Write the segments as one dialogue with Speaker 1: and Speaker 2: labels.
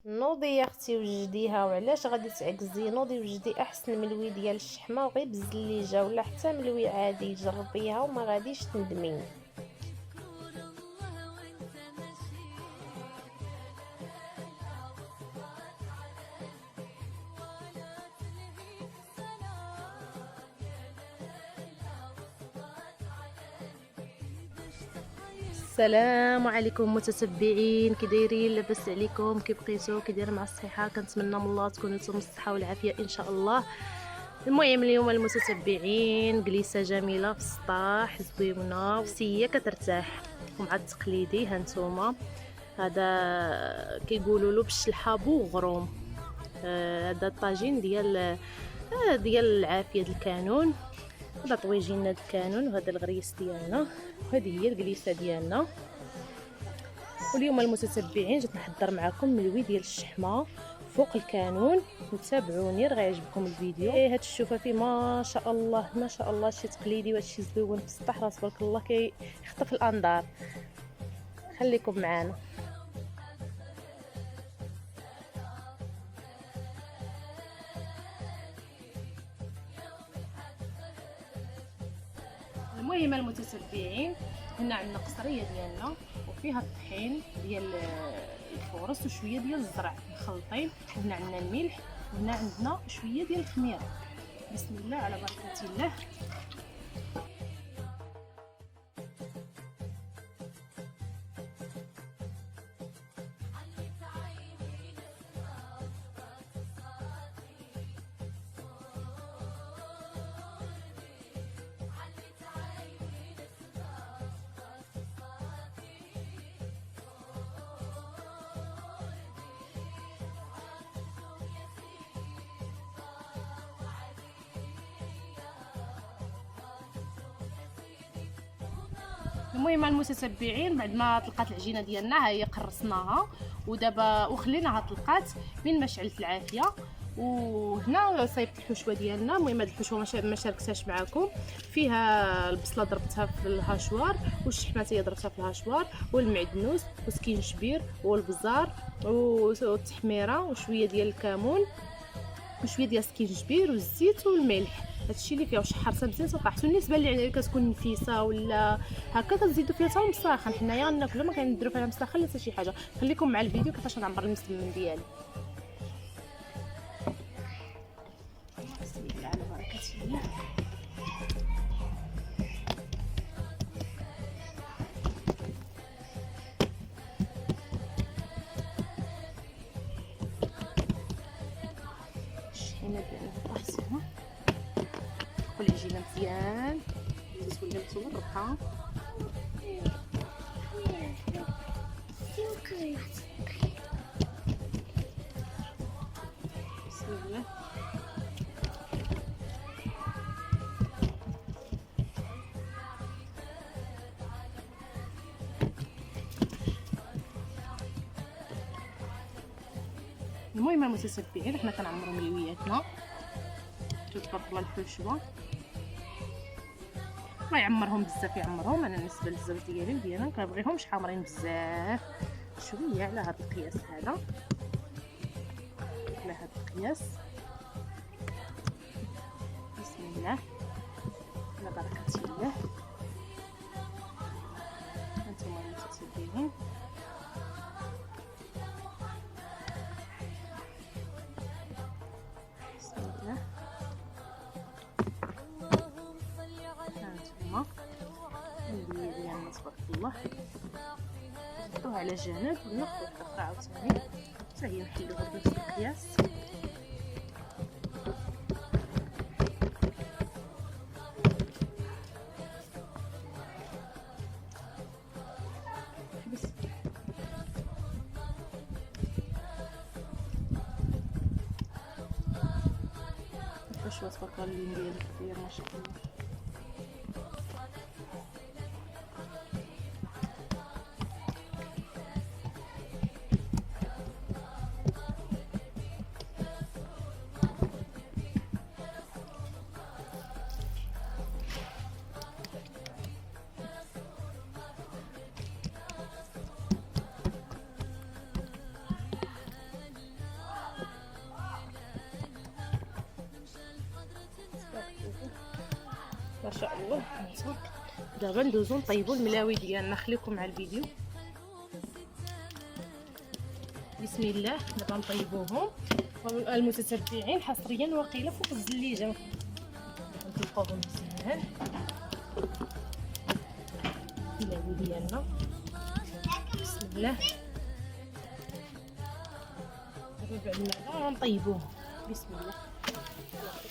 Speaker 1: نوضي يا اختي وجديها. وعلاش غادي تعكزي؟ نوضي وجدي احسن ملوي ديال الشحمه، وغير بزليجه ولا حتى ملوي عادي جربيها وما غاديش تندمي. السلام عليكم متتبعين، كي دايرين؟ لاباس عليكم؟ كي بقيتو؟ كي داير مع الصحه؟ كنتمنى من الله تكونوا نتوما بالصحه والعافيه ان شاء الله. المهم اليوم المتتبعين جليسه جميله في السطاح، زويونه وسيه كترتاح، ومع التقليدي هانتوما هذا كيقولوا له بالشلحابو غروم. هذا الطاجين ديال العافيه د الكانون. هذا طويجينا د الكانون، وهذا الغريس ديالنا، وهذه هي الجليسه ديالنا. واليوم المتتبعين جيت نحضر معكم ملوي ديال الشحمه فوق الكانون، وتابعوني راه غيعجبكم الفيديو. هاد الشوفه فيه ما شاء الله ما شاء الله، شي تقليدي وهادشي زويون في السطح، راه تبارك الله كيخطف الانظار. خليكم معنا. المهم المتتبعين، هنا عندنا قصريه ديالنا وفيها الطحين ديال الفورص وشويه ديال الزرع مخلطين، وهنا عندنا الملح، وهنا عندنا شويه ديال الخميره. بسم الله على بركه الله. المهم المتتبعين، بعد ما طلقات العجينه ديالنا ها هي قرصناها، ودابا وخليناها طلقات من ما شعلت العافيه. وهنا صايبت الحشوه ديالنا. المهم هاد الحشوه ما شاركتهاش معكم، فيها البصله ضربتها في الهاشوار، والشحمه هي ضربتها في الهاشوار، والمعدنوس وسكينجبير والبزار والتحميره وشويه ديال الكمون وشويه ديال السكينجبير والزيت والملح. هادشي اللي فيها، وشحرتها مزيان وطاحت. النسبه اللي كتكون نفيسه ولا هكا كنزيدوا فيها حتى مساخن، حنايا ناكلوا ما كنديروا فيها مساخن لا حتى شي حاجه. خليكم مع الفيديو كيفاش نعمر المسمن ديالي. بسم الله على بركه الله. الشحينه ديالنا طاحت هنا، والعجينه مزيان تولي متورقه. بسم الله. المهم المتتبعين، حنا كنعمروا ملوياتنا تبارك الله. الحشوه ما يعمرهم بزاف، يعمرهم. انا بالنسبه للزوج ديالي ما كنبغيهمش حامرين بزاف، شويه على هذا القياس هذا، على هذا القياس. بسم الله على بركه الله. انتم المتتبعين، بسم الله. هانتوما المليه ديالنا تبارك الله، نحطوها على جنب وناخذ الكفره عاوتاني حتى هي نحلوها بنفس القياس. الحشوه تبارك الله اللون ديالها كبير ما شاء الله. ما شاء الله. دابا ندوزو نطيبوا الملاوي ديالنا. خليكم مع الفيديو. بسم الله. دابا نطيبوهم المتتبعين حصريا وقيله فوق الزليجه نطلقوهم مزيان. الملاوي ديالنا بسم الله. دابا بعد ما غنطيبوهم بسم الله.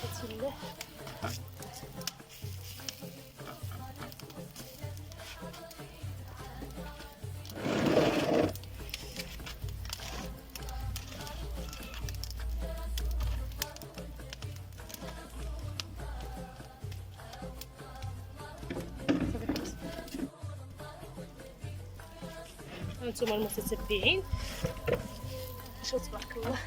Speaker 1: بسم الله. هانتوما المتتبعين شوفوا تبارك الله.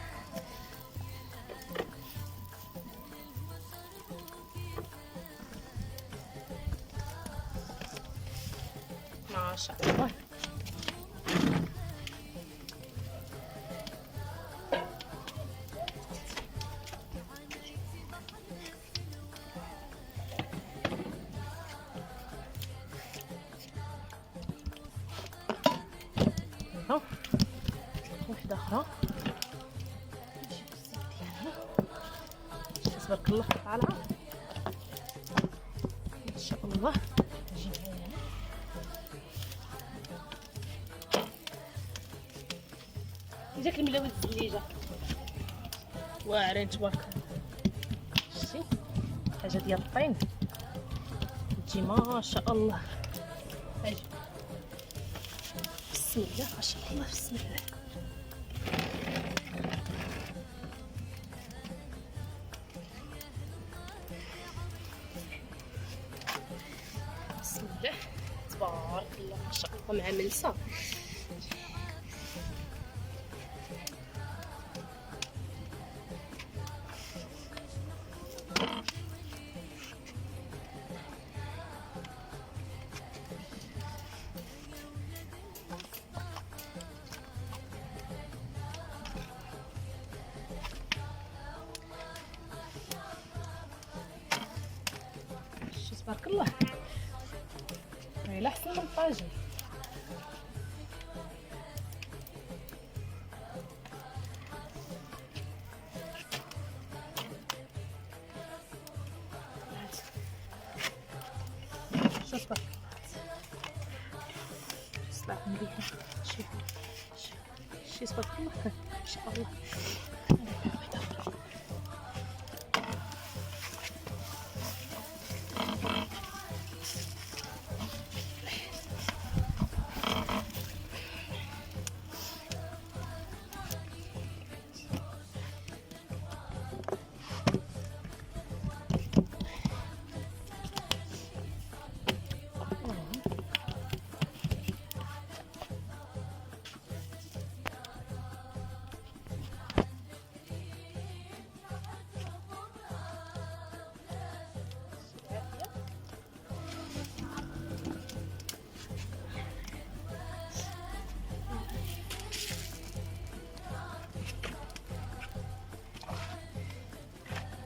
Speaker 1: ما شاء الله. واحدة أخرى تبارك الله طالعة ما شاء الله. جاك الملاوي الزليجة واعرين تبارك الله. شتي حاجة ديال الطين تجي ما شاء الله. هاجي بسم الله ما شاء الله. بسم الله. بسم الله تبارك الله ما شاء الله مع ملسه. تبارك الله راهي احسن من الطاجين. شوف تبارك الله صلاح مليحه. شي تبارك الله ما شاء الله.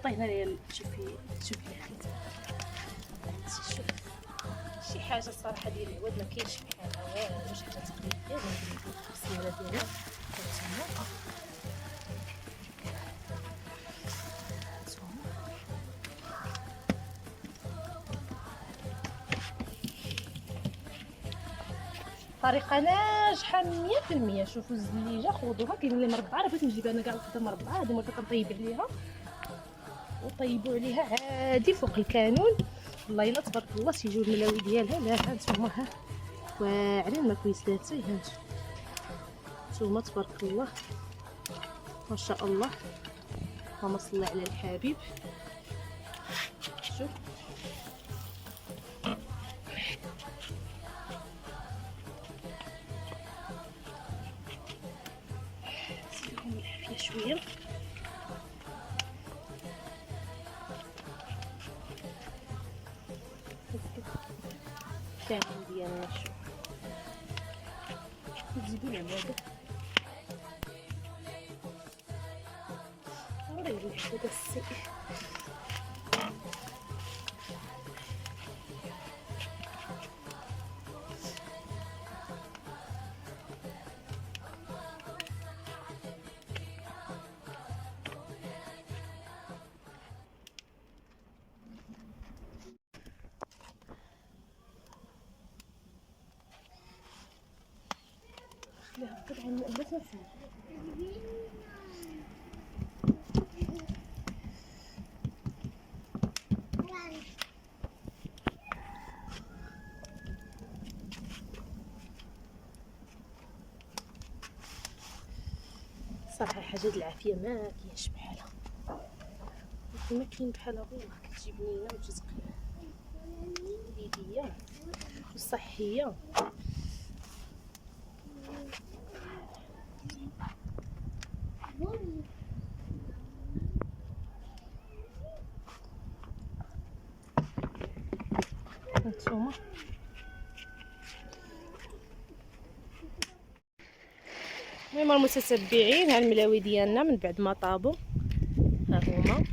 Speaker 1: طينا لي شوفي يا اخي شوف شي حاجه الصراحه ديال العواد ما كاينش بحالها والو. شي حاجه تقليديه السياره ديالها طريقه ناجحه 100%. شوفوا الزليجه خذوها. كاين اللي مربعه راه بغيت نجيبها انا كاع وحده مربعه. هذه مرة كنطيب عليها وطيبوا عليها عادي فوق الكانون. والله الا تبارك الله تيجيو الملاوي ديالها. لا ها نتوما ها واعرين ما كويسلاتي. ها نتوما تبارك الله ما شاء الله. اللهم صل على الحبيب. شوف شويه الكامل ديالنا. شوف تزيدوا لهم هذا غير هذا السيء. صراحه حاجه العافيه ما كاينش بحالها، ما كاين بحالها والله. كتجيب لينا وتزق ليديه وصحيه. هانتوما المهم المتتبعين، ها الملاوي ديالنا من بعد ما طابوا ها هما.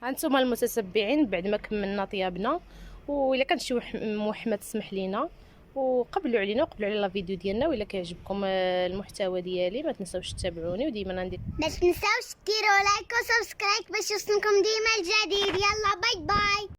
Speaker 1: هانتوما المتتبعين بعد ما كملنا طيابنا، والا كان شي محمد تسمح لينا وقبلوا علينا وقبلوا على لا فيديو ديالنا. والا كيعجبكم المحتوى ديالي ما تنساوش تتابعوني، وديما ندير
Speaker 2: ما تنساوش ديروا لايك وسبسكرايب باش يوصلكم ديما الجديد. يلا باي باي.